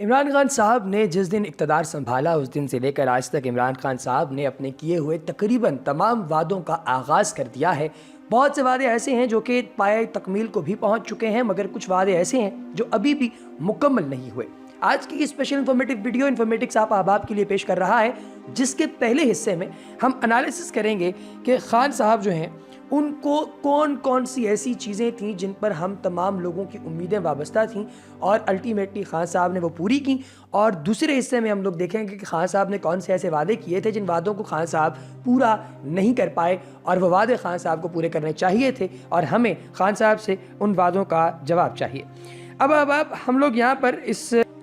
عمران خان صاحب نے جس دن اقتدار سنبھالا اس دن سے لے کر آج تک عمران خان صاحب نے اپنے کیے ہوئے تقریباً تمام وعدوں کا آغاز کر دیا ہے۔ بہت سے وعدے ایسے ہیں جو کہ پائے تکمیل کو بھی پہنچ چکے ہیں، مگر کچھ وعدے ایسے ہیں جو ابھی بھی مکمل نہیں ہوئے۔ آج کی اسپیشل انفارمیٹیو ویڈیو انفارمیٹکس آپ احباب کے لیے پیش کر رہا ہے، جس کے پہلے حصے میں ہم انالیسس کریں گے کہ خان صاحب جو ہیں ان کو کون کون سی ایسی چیزیں تھیں جن پر ہم تمام لوگوں کی امیدیں وابستہ تھیں اور الٹیمیٹلی خان صاحب نے وہ پوری کی، اور دوسرے حصے میں ہم لوگ دیکھیں گے کہ خان صاحب نے کون سے ایسے وعدے کیے تھے جن وعدوں کو خان صاحب پورا نہیں کر پائے، اور وہ وعدے خان صاحب کو پورے کرنے چاہیے تھے اور ہمیں خان صاحب سے ان وعدوں کا جواب چاہیے۔ اب ہم لوگ یہاں پر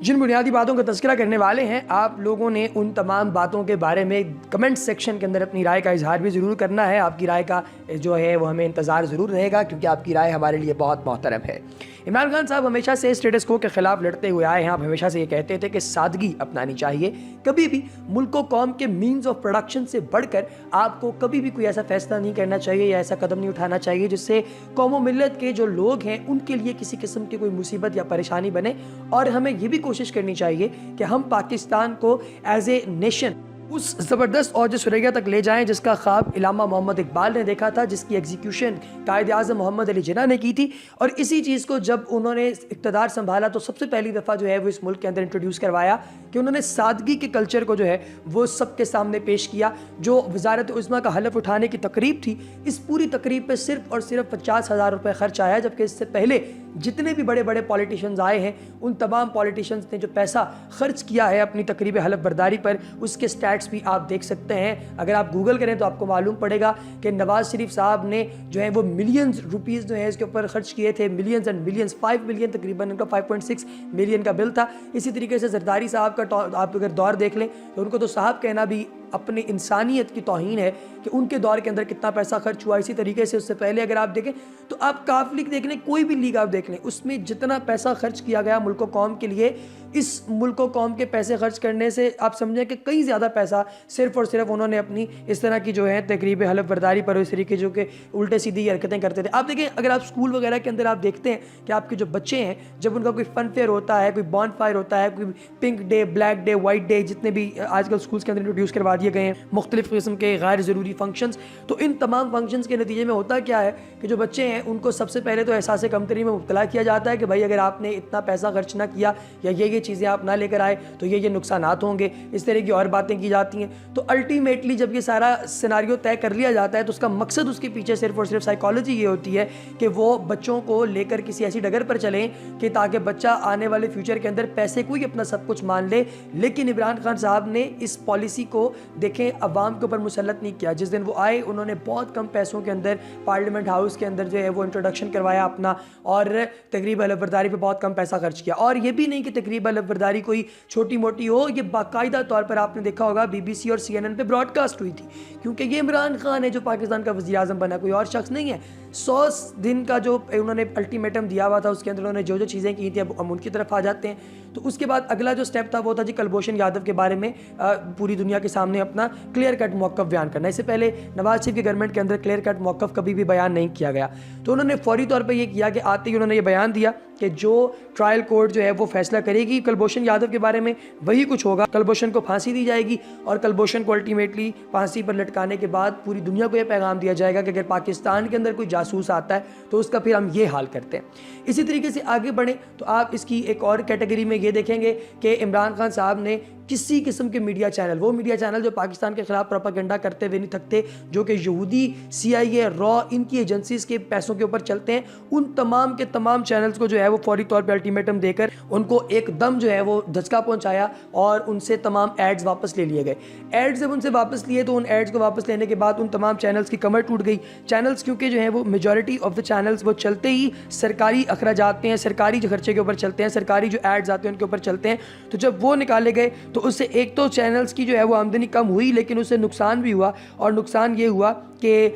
جن بنیادی باتوں کا تذکرہ کرنے والے ہیں، آپ لوگوں نے ان تمام باتوں کے بارے میں کمنٹ سیکشن کے اندر اپنی رائے کا اظہار بھی ضرور کرنا ہے۔ آپ کی رائے کا جو ہے وہ ہمیں انتظار ضرور رہے گا، کیونکہ آپ کی رائے ہمارے لیے بہت محترم ہے۔ عمران خان صاحب ہمیشہ سے اسٹیٹس کو کے خلاف لڑتے ہوئے آئے ہیں۔ آپ ہمیشہ سے یہ کہتے تھے کہ سادگی اپنانی چاہیے، کبھی بھی ملک و قوم کے مینز آف پروڈکشن سے بڑھ کر آپ کو کبھی بھی کوئی ایسا فیصلہ نہیں کرنا چاہیے یا ایسا قدم نہیں اٹھانا چاہیے جس سے قوم و ملت کے جو لوگ ہیں ان کے لیے کسی قسم کی کوئی مصیبت یا پریشانی بنے، اور ہمیں یہ بھی کوشش کرنی چاہیے کہ ہم پاکستان کو ایز اے نیشن اس زبردست اوج ثریا تک لے جائیں جس کا خواب علامہ محمد اقبال نے دیکھا تھا، جس کی ایگزیکیوشن قائد اعظم محمد علی جناح نے کی تھی، اور اسی چیز کو جب انہوں نے اقتدار سنبھالا تو سب سے پہلی دفعہ جو ہے وہ اس ملک کے اندر انٹروڈیوس کروایا کہ انہوں نے سادگی کے کلچر کو جو ہے وہ سب کے سامنے پیش کیا۔ جو وزارت عظمیٰ کا حلف اٹھانے کی تقریب تھی، اس پوری تقریب پہ صرف اور صرف 50,000 روپے خرچ آیا، جبکہ اس سے پہلے جتنے بھی بڑے بڑے پولیٹیشنز آئے ہیں ان تمام پولیٹیشنز نے جو پیسہ خرچ کیا ہے اپنی تقریب حلف برداری پر، اس کے سٹیٹس بھی آپ دیکھ سکتے ہیں۔ اگر آپ گوگل کریں تو آپ کو معلوم پڑے گا کہ نواز شریف صاحب نے جو ہے وہ ملینز روپیز جو ہے اس کے اوپر خرچ کیے تھے، ملینز اینڈ ملینز، 5 ملین تقریباً، ان کا 5.6 ملین کا بل تھا۔ اسی طریقے سے زرداری صاحب کا آپ اگر دور دیکھ لیں تو ان کو تو صاحب کہنا بھی اپنی انسانیت کی توہین ہے کہ ان کے دور کے اندر کتنا پیسہ خرچ ہوا۔ اسی طریقے سے اس سے پہلے اگر آپ دیکھیں تو آپ کاف لیگ دیکھ لیں، کوئی بھی لیگ آپ دیکھ لیں، اس میں جتنا پیسہ خرچ کیا گیا ملک و قوم کے لیے، اس ملک و قوم کے پیسے خرچ کرنے سے آپ سمجھیں کہ کئی زیادہ پیسہ صرف اور صرف انہوں نے اپنی اس طرح کی جو ہے تقریب حلف برداری پر، اس طریقے جو کہ الٹے سیدھی حرکتیں کرتے تھے۔ آپ دیکھیں اگر آپ اسکول وغیرہ کے اندر آپ دیکھتے ہیں کہ آپ کے جو بچے ہیں جب ان کا کوئی فن فیئر ہوتا ہے، کوئی بون فائر ہوتا ہے، کوئی pink day, black day, white day, جتنے بھی آج کل اسکولس کے اندر انٹروڈیوس کروا دیے گئے ہیں مختلف قسم کے غیر ضروری فنکشنز، تو ان تمام فنکشنز کے نتیجے میں ہوتا کیا ہے کہ جو بچے ہیں ان کو سب سے پہلے تو احساس کمتری میں مبتلا کیا جاتا ہے کہ بھائی اگر آپ نے اتنا پیسہ خرچ نہ کیا یا یہ چیزیں آپ نہ لے کر آئے تو یہ نقصانات ہوں گے، اس طرح کی اور باتیں کی جاتی ہیں۔ تو الٹیمیٹلی جب یہ سارا سیناریو طے کر لیا جاتا ہے تو اس کا مقصد اس کے پیچھے صرف اور صرف سائیکالوجی یہ ہوتی ہے کہ وہ بچوں کو لے کر کسی ایسی ڈگر پر چلیں کہ تاکہ بچہ آنے والے فیوچر کے اندر پیسے کو ہی اپنا سب کچھ مان لے۔ لیکن عمران خان صاحب نے اس پالیسی کو دیکھیں عوام کے اوپر مسلط نہیں کیا۔ جس دن وہ آئے انہوں نے بہت کم پیسوں کے اندر پارلیمنٹ ہاؤس کے اندر جو ہے وہ انٹروڈکشن کروایا اپنا، اور تقریب حلف برداری پہ بہت کم پیسہ خرچ کیا۔ اور یہ بھی نہیں کہ تقریب حلف برداری کوئی چھوٹی موٹی ہو، یہ باقاعدہ طور پر آپ نے دیکھا ہوگا BBC اور CNN پہ براڈ کاسٹ ہوئی تھی، کیونکہ یہ عمران خان ہے جو پاکستان کا وزیر اعظم بنا، کوئی اور شخص نہیں ہے۔ 100 دن کا جو انہوں نے الٹیمیٹم دیا ہوا تھا اس کے اندر انہوں نے جو چیزیں کی تھیں، اب ہم ان کی طرف آ جاتے ہیں۔ تو اس کے بعد اگلا جو سٹیپ تھا وہ تھا جی کلبھوشن یادو کے بارے میں پوری دنیا کے سامنے اپنا کلیئر کٹ موقف بیان کرنا۔ اس سے پہلے نواز شریف کی گورنمنٹ کے اندر کلیئر کٹ موقف کبھی بھی بیان نہیں کیا گیا، تو انہوں نے فوری طور پہ یہ کیا کہ آتے ہی انہوں نے یہ بیان دیا کہ جو ٹرائل کورٹ جو ہے وہ فیصلہ کرے گی کلبھوشن یادو کے بارے میں وہی کچھ ہوگا۔ کلبھوشن کو پھانسی دی جائے گی، اور کلبھوشن کو الٹیمیٹلی پھانسی پر لٹکانے کے بعد پوری دنیا کو یہ پیغام دیا جائے گا کہ اگر پاکستان کے اندر کوئی جاسوس آتا ہے تو اس کا پھر ہم یہ حال کرتے ہیں۔ اسی طریقے سے آگے بڑھیں تو آپ اس کی ایک اور کیٹیگری میں یہ دیکھیں گے کہ عمران خان صاحب نے کسی قسم کے میڈیا چینل، وہ میڈیا چینل جو پاکستان کے خلاف پروپیگنڈا کرتے ہوئے نہیں تھکتے، جو کہ یہودی، CIA، را، ان کی ایجنسیز کے پیسوں کے اوپر چلتے ہیں، ان تمام کے تمام چینلز کو جو ہے وہ فوری طور پہ الٹیمیٹم دے کر ان کو ایک دم جو ہے وہ دھچکا پہنچایا اور ان سے تمام ایڈز واپس لے لیے گئے۔ ایڈز جب ان سے واپس لیے تو ان ایڈز کو واپس لینے کے بعد ان تمام چینلز کی کمر ٹوٹ گئی۔ چینلز کیونکہ جو ہے وہ میجورٹی آف دا چینلز وہ چلتے ہی سرکاری اخراجات ہیں، سرکاری جو خرچے کے اوپر چلتے ہیں، سرکاری جو ایڈز آتے ہیں ان کے اوپر چلتے ہیں، تو جب وہ نکالے گئے تو تو اس سے ایک تو چینلز کی جو ہے وہ آمدنی کم ہوئی، لیکن اس سے نقصان بھی ہوا، اور نقصان یہ ہوا کہ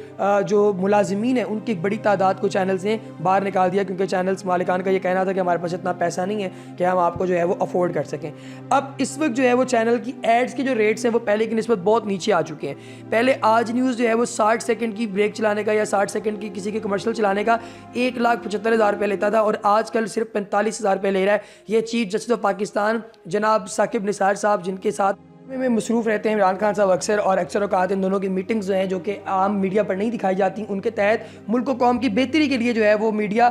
جو ملازمین ہیں ان کی ایک بڑی تعداد کو چینلز نے باہر نکال دیا، کیونکہ چینلز مالکان کا یہ کہنا تھا کہ ہمارے پاس اتنا پیسہ نہیں ہے کہ ہم آپ کو جو ہے وہ افورڈ کر سکیں۔ اب اس وقت جو ہے وہ چینل کی ایڈز کے جو ریٹس ہیں وہ پہلے کی نسبت بہت نیچے آ چکے ہیں۔ پہلے آج نیوز جو ہے وہ 60 سیکنڈ کی بریک چلانے کا یا 60 سیکنڈ کی کسی کے کمرشل چلانے کا 1,75,000 روپے لیتا تھا، اور آج کل صرف 45,000 روپے لے رہا ہے۔ یہ چیف جسٹس آف پاکستان جناب ثاقب نثار صاحب، جن کے ساتھ میں مصروف رہتے ہیں عمران خان صاحب اکثر، اور اکثر اوقات ان دونوں کی میٹنگز جو ہیں جو کہ عام میڈیا پر نہیں دکھائی جاتی، ان کے تحت ملک و قوم کی بہتری کے لیے جو ہے وہ میڈیا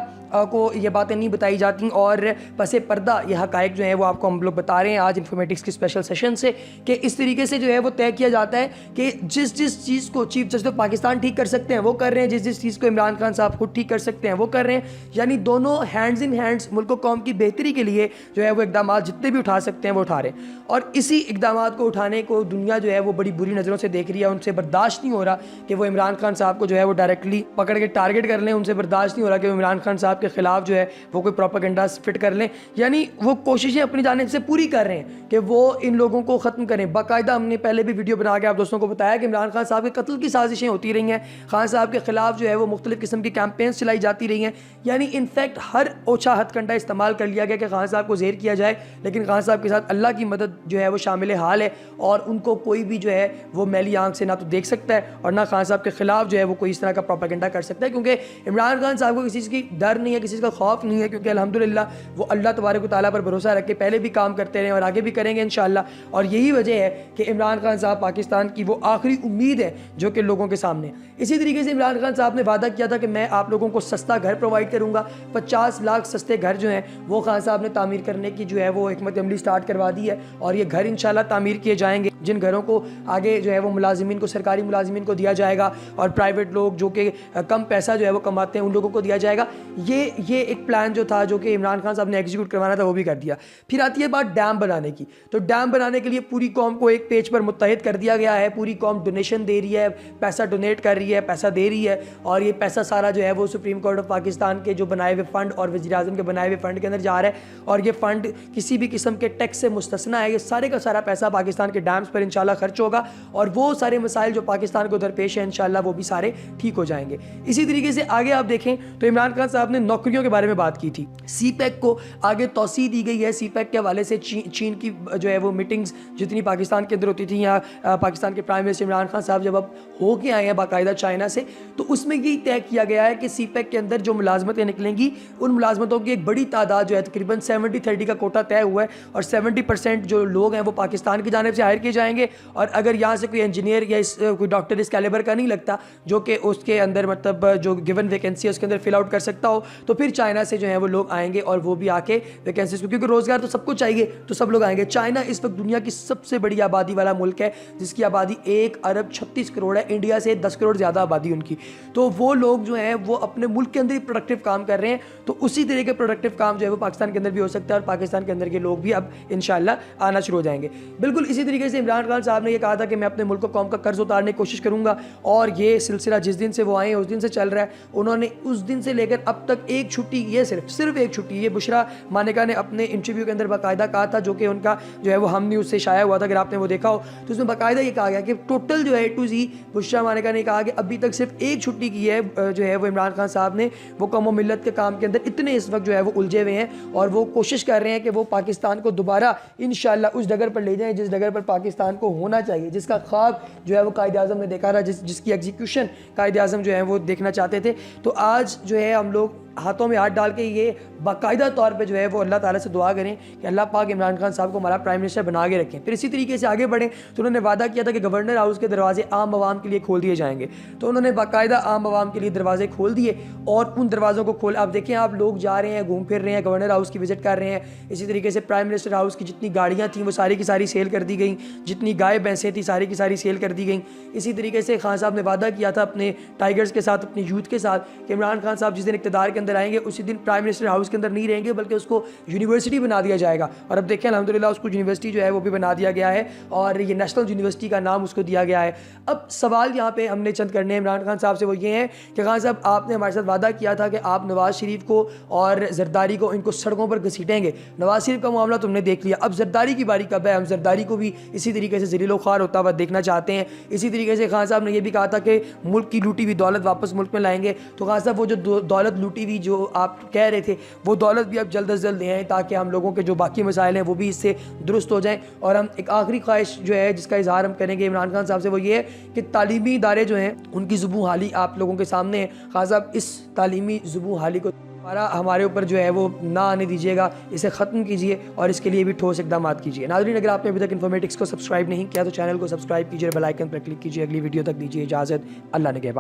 کو یہ باتیں نہیں بتائی جاتی، اور پس پردہ یہ حقائق جو ہیں وہ آپ کو ہم لوگ بتا رہے ہیں آج انفارمیٹکس کی اسپیشل سیشن سے، کہ اس طریقے سے جو ہے وہ طے کیا جاتا ہے کہ جس چیز کو چیف جسٹس آف پاکستان ٹھیک کر سکتے ہیں وہ کر رہے ہیں، جس چیز کو عمران خان صاحب خود ٹھیک کر سکتے ہیں وہ کر رہے ہیں، یعنی دونوں ہینڈز ان ہینڈز ملک و قوم کی بہتری کے لیے جو ہے وہ اقدامات جتنے بھی اٹھا سکتے ہیں وہ اٹھا رہے ہیں۔ اور اسی اقدامات کو اٹھانے کو دنیا جو ہے وہ بڑی بری نظروں سے دیکھ رہی ہے، ان سے برداشت نہیں ہو رہا کہ وہ عمران خان صاحب کو جو ہے وہ ڈائریکٹلی پکڑ کے ٹارگٹ کر لیں، ان سے برداشت نہیں ہو رہا کہ وہ عمران خان صاحب کے خلاف جو ہے وہ کوئی پروپیگنڈا فٹ کر لیں، یعنی وہ کوششیں اپنی جانب سے پوری کر رہے ہیں کہ وہ ان لوگوں کو ختم کریں۔ باقاعدہ ہم نے پہلے بھی ویڈیو بنا کے آپ دوستوں کو بتایا کہ عمران خان صاحب کے قتل کی سازشیں ہوتی رہی ہیں، خان صاحب کے خلاف جو ہے وہ مختلف قسم کی کیمپینز چلائی جاتی رہی ہیں، یعنی انفیکٹ ہر اوچھا ہتھ کنڈا استعمال کر لیا گیا کہ خان صاحب کو زیر کیا جائے، لیکن خان صاحب کے ساتھ اللہ کی مدد جو ہے وہ شامل حال ہے، اور ان کو کوئی بھی جو ہے وہ میلی آنکھ سے نہ تو دیکھ سکتا ہے اور نہ خان صاحب کے خلاف جو ہے وہ کوئی اس طرح کا پروپیگنڈا کر سکتا ہے، کیونکہ عمران خان صاحب کو کسی چیز کی ڈر نہیں ہے، کسی چیز کا خوف نہیں ہے، کیونکہ الحمدللہ وہ اللہ تبارک و تعالیٰ پر بھروسہ رکھ کے پہلے بھی کام کرتے رہے اور آگے بھی کریں گے انشاءاللہ، اور یہی وجہ ہے کہ عمران خان صاحب پاکستان کی وہ آخری امید ہے جو کہ لوگوں کے سامنے ہے۔ اسی طریقے سے عمران خان صاحب نے وعدہ کیا تھا کہ میں آپ لوگوں کو سستا گھر پرووائڈ کروں گا، 50 لاکھ سستے گھر جو ہیں وہ خان صاحب نے تعمیر کرنے کی جو ہے وہ حکمت عملی سٹارٹ کروا دی ہے، اور یہ گھر انشاءاللہ تعمیر کیے جائیں گے، جن گھروں کو آگے جو ہے وہ ملازمین کو، سرکاری ملازمین کو دیا جائے گا، اور پرائیویٹ لوگ جو کہ کم پیسہ جو ہے وہ کماتے ہیں ان لوگوں کو دیا جائے گا۔ یہ ایک پلان جو تھا جو کہ عمران خان صاحب نے ایگزیکیوٹ کروانا تھا وہ بھی کر دیا۔ پھر آتی ہے بات ڈیم بنانے کی، تو ڈیم بنانے کے لیے پوری قوم کو ایک پیج پر متحد کر دیا گیا ہے، پوری قوم ڈونیشن دے رہی ہے، پیسہ ڈونیٹ کر رہی ہے، پیسہ دے رہی ہے، اور یہ پیسہ سارا جو ہے وہ سپریم کورٹ آف پاکستان کے جو بنائے ہوئے فنڈ اور وزیر اعظم کے بنائے ہوئے فنڈ کے اندر جا رہا ہے، اور یہ فنڈ کسی بھی قسم کے ٹیکس سے مستثنا ہے، یہ سارے کا سارا پیسہ پاکستان کے ڈیمز پر انشاءاللہ خرچ ہوگا، اور وہ سارے مسائل جو پاکستان کو درپیش ہیں انشاءاللہ وہ بھی سارے ٹھیک ہو جائیں گے۔ اسی طریقے سے آگے آپ دیکھیں تو عمران خان صاحب نے نوکریوں کے بارے میں بات کی تھی، سی پیک کو آگے توسیع دی گئی ہے، سی پیک کے حوالے سے چین کی جو ہے وہ میٹنگز جتنی پاکستان کے اندر ہوتی تھیں، یا پاکستان کے پرائم منسٹر عمران خان صاحب جب اب ہو کے آئے ہیں باقاعدہ چائنا سے، تو اس میں یہ طے کیا گیا ہے کہ سی پیک کے اندر جو ملازمتیں نکلیں گی ان ملازمتوں کی ایک بڑی تعداد جو ہے تقریباً 70-30 کا کوٹا طے ہوا ہے، اور 70% جو لوگ ہیں وہ پاکستان کی جانب سے ہائر کیے جائیں گے، اور اگر یہاں سے کوئی انجینئر یا کوئی ڈاکٹر اس کیلیبر کا نہیں لگتا جو کہ اس کے اندر مطلب جو گیون ویکینسی ہے اس کے اندر فل آؤٹ کر سکتا ہو، تو پھر چائنا سے جو ہے وہ لوگ آئیں گے، اور وہ بھی آ کے ویکینسیز کو، کیونکہ روزگار تو سب کو چاہیے تو سب لوگ آئیں گے۔ چائنا اس وقت دنیا کی سب سے بڑی آبادی والا ملک ہے، جس کی آبادی 1,36,00,000,000 ہے، انڈیا سے 10 کروڑ زیادہ آبادی ان کی، تو وہ لوگ جو ہیں وہ اپنے ملک کے اندر ہی پروڈکٹیو کام کر رہے ہیں، تو اسی طرح کے پروڈکٹیو کام جو ہے وہ پاکستان کے اندر بھی ہو سکتا ہے، اور پاکستان کے اندر کے لوگ بھی اب انشاءاللہ آنا شروع ہو جائیں گے۔ بالکل اسی طریقے سے عمران خان صاحب نے یہ کہا تھا کہ میں اپنے ملک و قوم کا قرض اتارنے کی کوشش کروں گا، اور یہ سلسلہ جس دن سے وہ آئے ہیں اس دن سے چل رہا ہے، انہوں نے اس دن سے لے کر اب تک ایک چھٹی، یہ صرف ایک چھٹی، یہ بشرا مانیکا نے اپنے انٹرویو کے اندر باقاعدہ کہا تھا، جو کہ ان کا جو ہے وہ ہم نیوز سے شائع ہوا تھا، اگر آپ نے وہ دیکھا ہو تو اس میں باقاعدہ یہ کہا گیا کہ ٹوٹل جو ہے A to Z بشرا مانیکا نے کہا کہ ابھی تک صرف ایک چھٹی کی ہے جو ہے وہ عمران خان صاحب نے، وہ قوم و ملت کے کام کے اندر اتنے اس وقت جو ہے وہ الجھے ہوئے ہیں، اور وہ کوشش کر رہے ہیں کہ وہ پاکستان کو دوبارہ انشاءاللہ اس ڈگر پر لے جائیں جس ڈگر پر پاکستان کو ہونا چاہیے، جس کا خواب جو ہے وہ قائد اعظم نے دیکھا تھا، جس کی ایگزیکیوشن قائد اعظم جو ہے وہ دیکھنا چاہتے تھے۔ تو آج جو ہے ہم لوگ ہاتھوں میں ہاتھ ڈال کے یہ باقاعدہ طور پہ جو ہے وہ اللہ تعالیٰ سے دعا کریں کہ اللہ پاک عمران خان صاحب کو ہمارا پرائم منسٹر بنا کے رکھیں۔ پھر اسی طریقے سے آگے بڑھیں تو انہوں نے وعدہ کیا تھا کہ گورنر ہاؤس کے دروازے عام عوام کے لیے کھول دیے جائیں گے، تو انہوں نے باقاعدہ عام عوام کے لیے دروازے کھول دیے، اور ان دروازوں کو اب دیکھیں آپ لوگ جا رہے ہیں، گھوم پھر رہے ہیں، گورنر ہاؤس کی وزٹ کر رہے ہیں۔ اسی طریقے سے پرائم منسٹر ہاؤس کی جتنی گاڑیاں تھیں وہ ساری کی ساری سیل کر دی گئیں، جتنی گائے بھینسیں تھیں ساری کی ساری سیل کر دی گئیں۔ اسی طریقے سے خان صاحب نے وعدہ کیا تھا اپنے ٹائیگرز کے ساتھ، اپنی یوتھ کے ساتھ، کہ عمران خان صاحب جس دن اقتدار کے اندر آئیں گے اسی دن پرائم منسٹر ہاؤس کے اندر نہیں رہیں گے بلکہ اس کو یونیورسٹی بنا دیا جائے گا. اور اب دیکھیں الحمدللہ اس کو یونیورسٹی جو ہے وہ بھی بنا دیا گیا ہے اور یہ نیشنل یونیورسٹی کا نام اس کو دیا گیا ہے. اب سوال یہاں پہ ہم نے چند کرنے ہیں عمران خان صاحب سے, وہ یہ ہیں کہ خان صاحب آپ نے ہمارے ساتھ وعدہ کیا تھا کہ آپ نواز شریف کو اور زرداری کو ان کو سڑکوں پر گھسیٹیں گے. نواز شریف کا معاملہ تم نے دیکھ لیا, اب زرداری کی باری کب ہے؟ ہم زرداری کو بھی اسی طریقے سے ذلیل و خوار ہوتا ہوا دیکھنا چاہتے ہیں. اسی طریقے سے خان صاحب نے یہ بھی کہا تھا کہ ملک کی لوٹی ہوئی دولت واپس ملک میں لائیں گے. تو خان صاحب وہ جو دولت لوٹی ہوئی جو آپ کہہ رہے تھے وہ دولت بھی اب جلد از جلد لے آئیں تاکہ ہم لوگوں کے جو باقی مسائل ہیں وہ بھی اس سے درست ہو جائیں. اور ہم ایک آخری خواہش جو ہے جس کا اظہار ہم کریں گے عمران خان صاحب سے وہ یہ ہے کہ تعلیمی ادارے جو ہیں ان کی زبوں حالی آپ لوگوں کے سامنے ہے. خان صاحب اس تعلیمی زبوں حالی کو ہمارے اوپر جو ہے وہ نہ آنے دیجیے گا, اسے ختم کیجیے اور اس کے لیے بھی ٹھوس اقدامات کیجیے. ناظرین اگر آپ نے ابھی تک انفارمیٹکس کو سبسکرائب نہیں کیا تو چینل کو سبسکرائب کیجیے, بیل آئکن پر کلک کیجیے. اگلی ویڈیو تک دیجیے اجازت. اللہ نگہبان.